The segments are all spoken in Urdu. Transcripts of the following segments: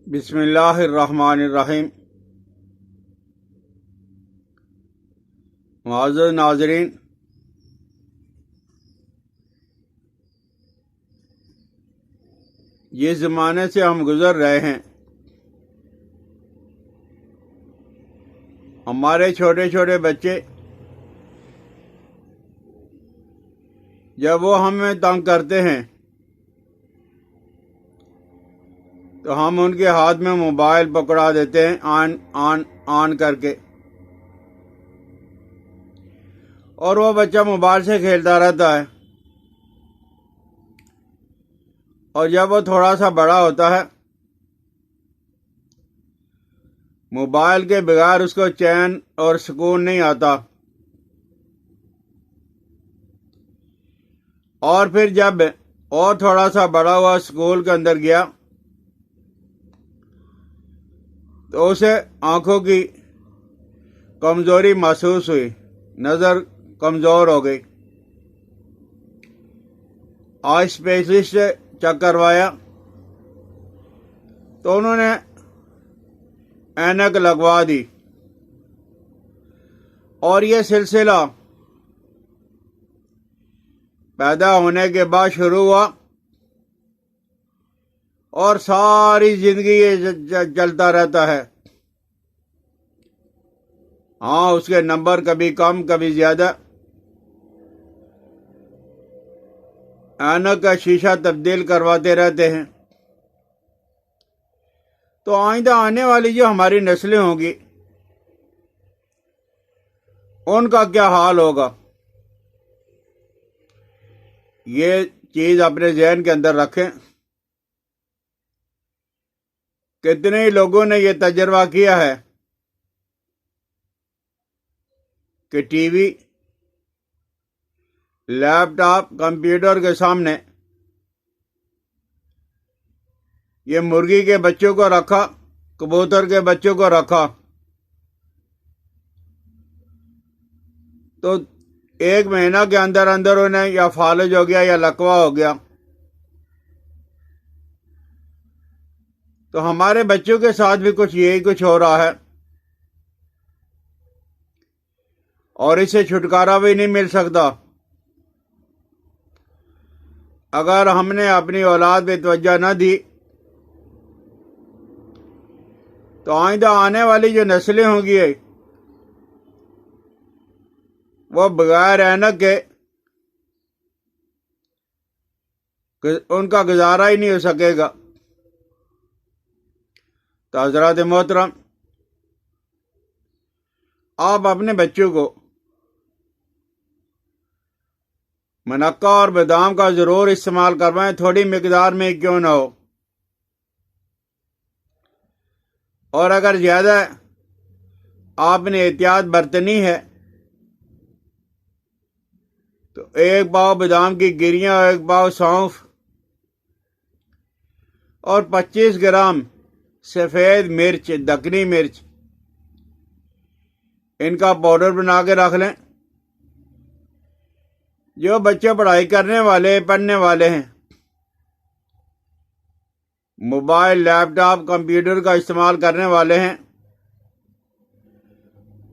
بسم اللہ الرحمن الرحیم۔ معزز ناظرین، جس زمانے سے ہم گزر رہے ہیں، ہمارے چھوٹے چھوٹے بچے جب وہ ہمیں تنگ کرتے ہیں تو ہم ان کے ہاتھ میں موبائل پکڑا دیتے ہیں آن کر کے، اور وہ بچہ موبائل سے کھیلتا رہتا ہے، اور جب وہ تھوڑا سا بڑا ہوتا ہے موبائل کے بغیر اس کو چین اور سکون نہیں آتا، اور پھر جب اور تھوڑا سا بڑا ہوا اسکول کے اندر گیا تو اسے آنکھوں کی کمزوری محسوس ہوئی، نظر کمزور ہو گئی۔ آئی اسپیشلسٹ سے چیک کروایا تو انہوں نے اینک لگوا دی، اور یہ سلسلہ پیدا ہونے کے بعد شروع ہوا اور ساری زندگی یہ چلتا رہتا ہے۔ ہاں، اس کے نمبر کبھی کم کبھی زیادہ، اینک کا شیشہ تبدیل کرواتے رہتے ہیں۔ تو آئندہ آنے والی جو ہماری نسلیں ہوں گی ان کا کیا حال ہوگا، یہ چیز اپنے ذہن کے اندر رکھیں۔ کتنے ہی لوگوں نے یہ تجربہ کیا ہے کہ ٹی وی، لیپ ٹاپ، کمپیوٹر کے سامنے یہ مرغی کے بچوں کو رکھا، کبوتر کے بچوں کو رکھا، تو ایک مہینہ کے اندر اندر انہیں یا فالج ہو گیا یا لکوا ہو گیا۔ تو ہمارے بچوں کے ساتھ بھی یہی کچھ ہو رہا ہے، اور اسے چھٹکارا بھی نہیں مل سکتا۔ اگر ہم نے اپنی اولاد پہ توجہ نہ دی تو آئندہ آنے والی جو نسلیں ہوں گی وہ بغیر اینک کے ان کا گزارا ہی نہیں ہو سکے گا۔ تو حضرات محترم، آپ اپنے بچوں کو منقع اور بادام کا ضرور استعمال کروائیں، تھوڑی مقدار میں کیوں نہ ہو، اور اگر زیادہ آپ نے احتیاط برتنی ہے تو 1 پاؤ بادام کی گریاں، 1 پاؤ سونف اور 25 گرام سفید مرچ، دکنی مرچ، ان کا پاؤڈر بنا کے رکھ لیں۔ جو بچے پڑھائی کرنے والے، پڑھنے والے ہیں، موبائل، لیپ ٹاپ، کمپیوٹر کا استعمال کرنے والے ہیں،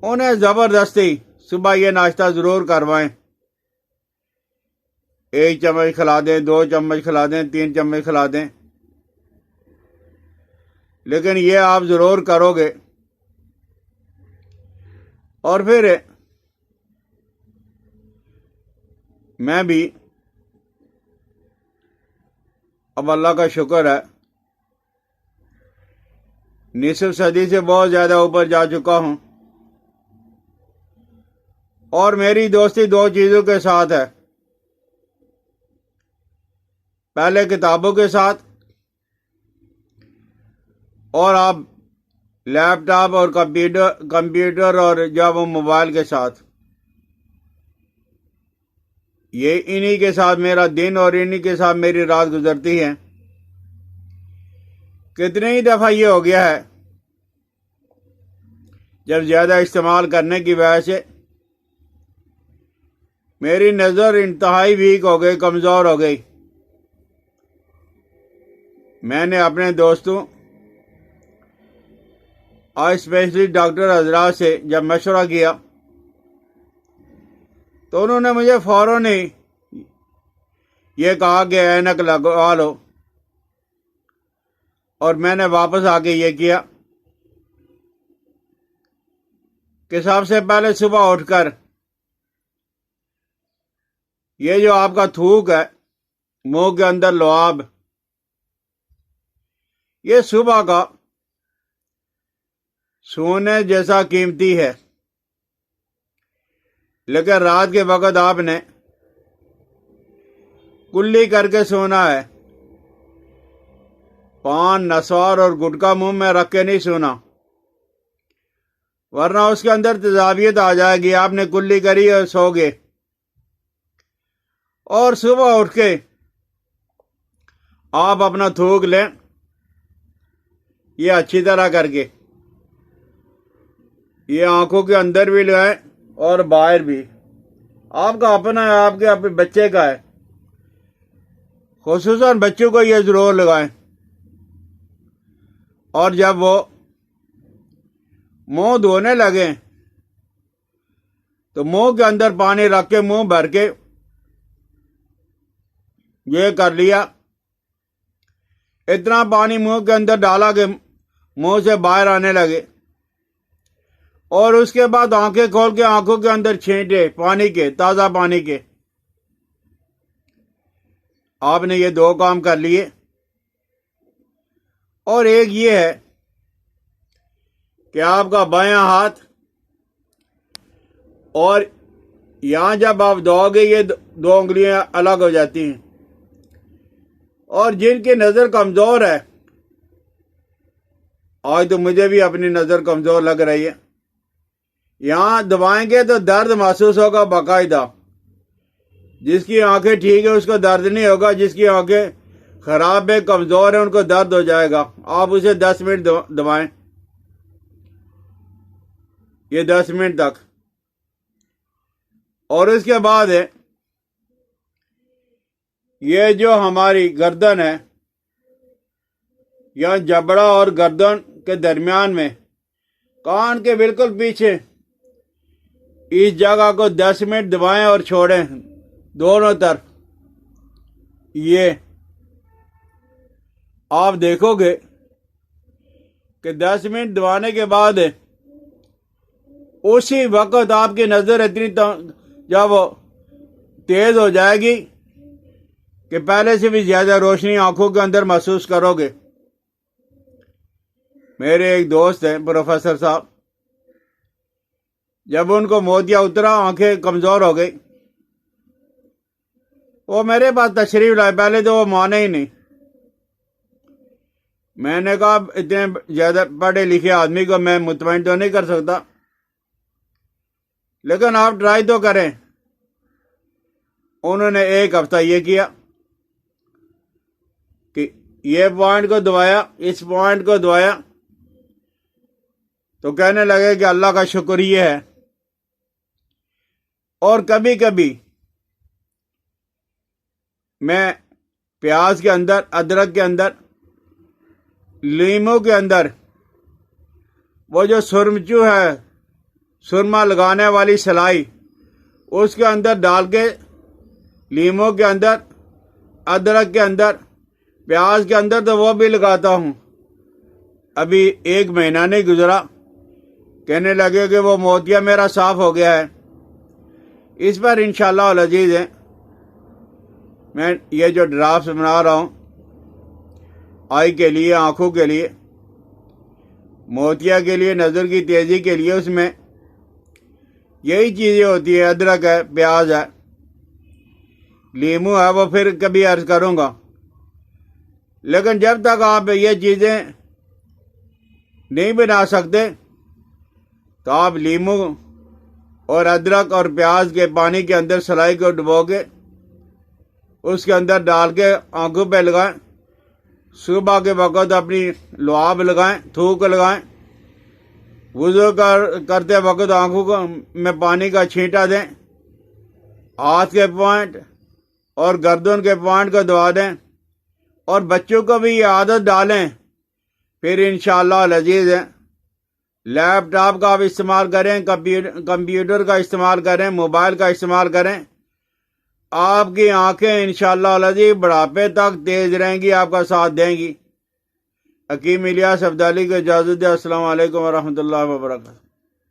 انہیں زبردستی صبح یہ ناشتہ ضرور کروائیں۔ 1 چمچ کھلا دیں، 2 چمچ کھلا دیں، 3 چمچ کھلا دیں، لیکن یہ آپ ضرور کرو گے۔ اور پھر میں بھی، اب اللہ کا شکر ہے، نصف صدی سے بہت زیادہ اوپر جا چکا ہوں، اور میری دوستی 2 چیزوں کے ساتھ ہے۔ پہلے کتابوں کے ساتھ، اور آپ لیپ ٹاپ اور کمپیوٹر اور جب وہ موبائل کے ساتھ، یہ انہی کے ساتھ میرا دن اور انہی کے ساتھ میری رات گزرتی ہے۔ کتنی ہی دفعہ یہ ہو گیا ہے جب زیادہ استعمال کرنے کی وجہ سے میری نظر انتہائی ویک ہو گئی، کمزور ہو گئی۔ میں نے اپنے دوستوں آئی اسپیشلسٹ ڈاکٹر حضرات سے جب مشورہ کیا تو انہوں نے مجھے فوراً ہی یہ کہا کہ اینک لگوا لو، اور میں نے واپس آ کے یہ کیا کہ سب سے پہلے صبح اٹھ کر یہ جو آپ کا تھوک ہے، منہ کے اندر لعاب، یہ صبح کا سونے جیسا قیمتی ہے، لیکن رات کے وقت آپ نے کلی کر کے سونا ہے، پان، نسوار اور گٹکا منہ میں رکھ کے نہیں سونا، ورنہ اس کے اندر تیزابیت آ جائے گی۔ آپ نے کلی کری اور سو گئے، اور صبح اٹھ کے آپ اپنا تھوک لیں، یہ اچھی طرح کر کے، یہ آنکھوں کے اندر بھی لگائیں اور باہر بھی، آپ کا اپنا ہے، آپ کے اپنے بچے کا ہے، خصوصاً بچوں کو یہ ضرور لگائیں۔ اور جب وہ منہ دھونے لگیں تو منہ کے اندر پانی رکھ کے منہ بھر کے یہ کر لیا، اتنا پانی منہ کے اندر ڈالا کہ منہ سے باہر آنے لگے، اور اس کے بعد آنکھیں کھول کے آنکھوں کے اندر چھینٹے پانی کے، تازہ پانی کے۔ آپ نے یہ 2 کام کر لیے، اور ایک یہ ہے کہ آپ کا بایاں ہاتھ، اور یہاں جب آپ دھو گے یہ 2 انگلیاں الگ ہو جاتی ہیں، اور جن کی نظر کمزور ہے، آج تو مجھے بھی اپنی نظر کمزور لگ رہی ہے، یہاں دبائیں گے تو درد محسوس ہوگا باقاعدہ۔ جس کی آنکھیں ٹھیک ہے اس کو درد نہیں ہوگا، جس کی آنکھیں خراب ہے، کمزور ہے، ان کو درد ہو جائے گا۔ آپ اسے 10 منٹ دبائیں، یہ 10 منٹ تک، اور اس کے بعد ہے یہ جو ہماری گردن ہے، یا جبڑا اور گردن کے درمیان میں، کان کے بالکل پیچھے، اس جگہ کو 10 منٹ دبائیں اور چھوڑیں دونوں طرف۔ یہ آپ دیکھو گے کہ 10 منٹ دبانے کے بعد اسی وقت آپ کی نظر اتنی جب تیز ہو جائے گی کہ پہلے سے بھی زیادہ روشنی آنکھوں کے اندر محسوس کرو گے۔ میرے ایک دوست ہیں پروفیسر صاحب، جب ان کو موتیا اترا، آنکھیں کمزور ہو گئی، وہ میرے پاس تشریف لائے، پہلے تو وہ مانے ہی نہیں۔ میں نے کہا اتنے زیادہ پڑھے لکھے آدمی کو میں مطمئن تو نہیں کر سکتا، لیکن آپ ٹرائی تو کریں۔ انہوں نے 1 ہفتہ یہ کیا کہ یہ پوائنٹ کو دبایا، اس پوائنٹ کو دبایا، تو کہنے لگے کہ اللہ کا شکر یہ ہے۔ اور کبھی کبھی میں پیاز کے اندر، ادرک کے اندر، لیموں کے اندر، وہ جو سرمچو ہے، سرما لگانے والی سلائی، اس کے اندر ڈال کے، لیموں کے اندر، ادرک کے اندر، پیاز کے اندر، تو وہ بھی لگاتا ہوں۔ ابھی 1 مہینہ نہیں گزرا، کہنے لگے کہ وہ موتیا میرا صاف ہو گیا ہے۔ اس پر انشاءاللہ العزیز ہے، میں یہ جو ڈرافٹس بنا رہا ہوں آئی کے لیے، آنکھوں کے لیے، موتیا کے لیے، نظر کی تیزی کے لیے، اس میں یہی چیزیں ہوتی ہیں، ادرک ہے، پیاز ہے، لیمو ہے، وہ پھر کبھی عرض کروں گا۔ لیکن جب تک آپ یہ چیزیں نہیں بنا سکتے تو آپ لیمو اور ادرک اور پیاز کے پانی کے اندر سلائی کو ڈبو کے اس کے اندر ڈال کے آنکھوں پہ لگائیں، صبح کے وقت اپنی لعاب لگائیں، تھوک لگائیں، وضو کرتے وقت آنکھوں کو میں پانی کا چھینٹا دیں، ہاتھ کے پوائنٹ اور گردن کے پوائنٹ کو دبا دیں، اور بچوں کو بھی یہ عادت ڈالیں، پھر انشاءاللہ العزیز ہے لیپ ٹاپ کا آپ استعمال کریں، کمپیوٹر کا استعمال کریں، موبائل کا استعمال کریں، آپ کی آنکھیں انشاءاللہ العزیز بڑھاپے تک تیز رہیں گی، آپ کا ساتھ دیں گی۔ حکیم الیاس عبدالی کو اجازت دے۔ السلام علیکم ورحمۃ اللہ وبرکاتہ۔